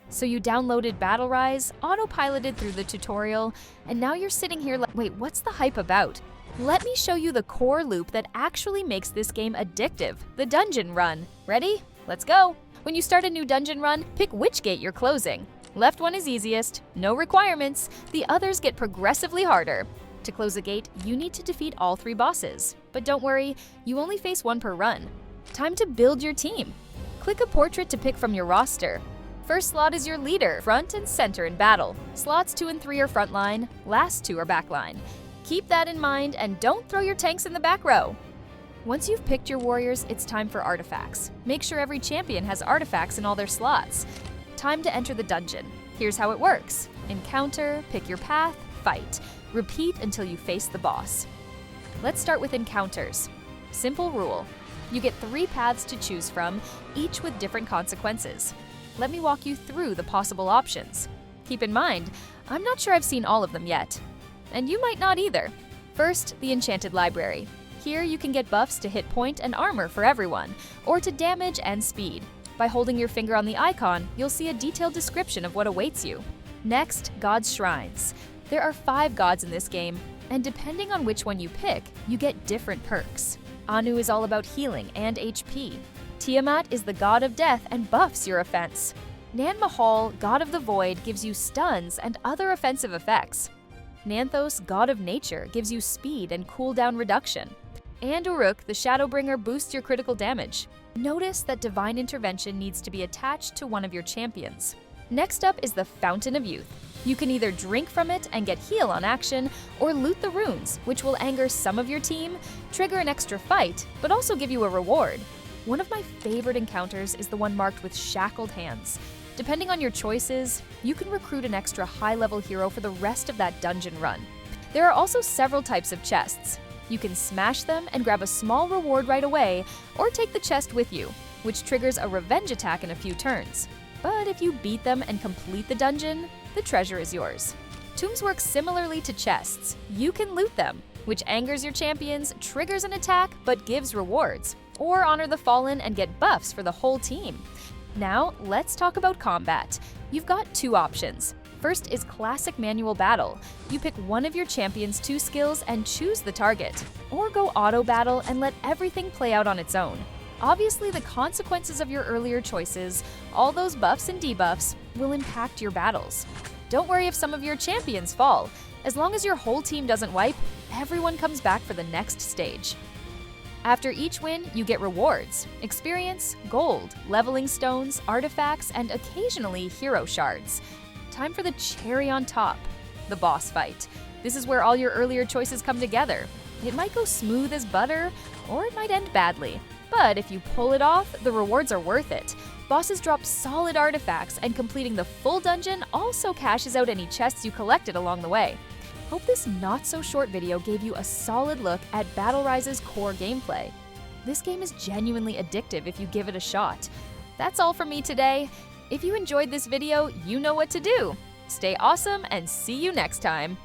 So you downloaded BattleRise, autopiloted through the tutorial, and now you're sitting here like, wait, what's the hype about? Let me show you the core loop that actually makes this game addictive, the dungeon run. Ready? Let's go! When you start a new dungeon run, pick which gate you're closing. Left one is easiest, no requirements, the others get progressively harder. To close a gate, you need to defeat all 3 bosses. But don't worry, you only face 1 per run. Time to build your team. Click a portrait to pick from your roster. First slot is your leader, front and center in battle. Slots 2 and 3 are frontline, last 2 are backline. Keep that in mind and don't throw your tanks in the back row. Once you've picked your warriors, it's time for artifacts. Make sure every champion has artifacts in all their slots. Time to enter the dungeon. Here's how it works. Encounter, pick your path, fight. Repeat until you face the boss. Let's start with encounters. Simple rule. You get 3 paths to choose from, each with different consequences. Let me walk you through the possible options. Keep in mind, I'm not sure I've seen all of them yet. And you might not either. First, the Enchanted Library. Here you can get buffs to hit point and armor for everyone, or to damage and speed. By holding your finger on the icon, you'll see a detailed description of what awaits you. Next, God's Shrines. There are 5 gods in this game, and depending on which one you pick, you get different perks. Anu is all about healing and HP. Tiamat is the god of death and buffs your offense. Nan Mahal, god of the void, gives you stuns and other offensive effects. Nanthos, god of nature, gives you speed and cooldown reduction. And Uruk, the Shadowbringer, boosts your critical damage. Notice that Divine Intervention needs to be attached to one of your champions. Next up is the Fountain of Youth. You can either drink from it and get heal on action, or loot the runes, which will anger some of your team, trigger an extra fight, but also give you a reward. One of my favorite encounters is the one marked with Shackled Hands. Depending on your choices, you can recruit an extra high-level hero for the rest of that dungeon run. There are also several types of chests. You can smash them and grab a small reward right away, or take the chest with you, which triggers a revenge attack in a few turns. But if you beat them and complete the dungeon, the treasure is yours. Tombs work similarly to chests. You can loot them, which angers your champions, triggers an attack, but gives rewards. Or honor the fallen and get buffs for the whole team. Now, let's talk about combat. You've got 2 options. First is Classic Manual Battle. You pick one of your champion's 2 skills and choose the target. Or go Auto Battle and let everything play out on its own. Obviously, the consequences of your earlier choices, all those buffs and debuffs, will impact your battles. Don't worry if some of your champions fall. As long as your whole team doesn't wipe, everyone comes back for the next stage. After each win, you get rewards, experience, gold, leveling stones, artifacts, and occasionally hero shards. Time for the cherry on top, the boss fight. This is where all your earlier choices come together. It might go smooth as butter, or it might end badly. But if you pull it off, the rewards are worth it. Bosses drop solid artifacts, and completing the full dungeon also cashes out any chests you collected along the way. Hope this not-so-short video gave you a solid look at BattleRise's core gameplay. This game is genuinely addictive if you give it a shot. That's all from me today. If you enjoyed this video, you know what to do. Stay awesome and see you next time!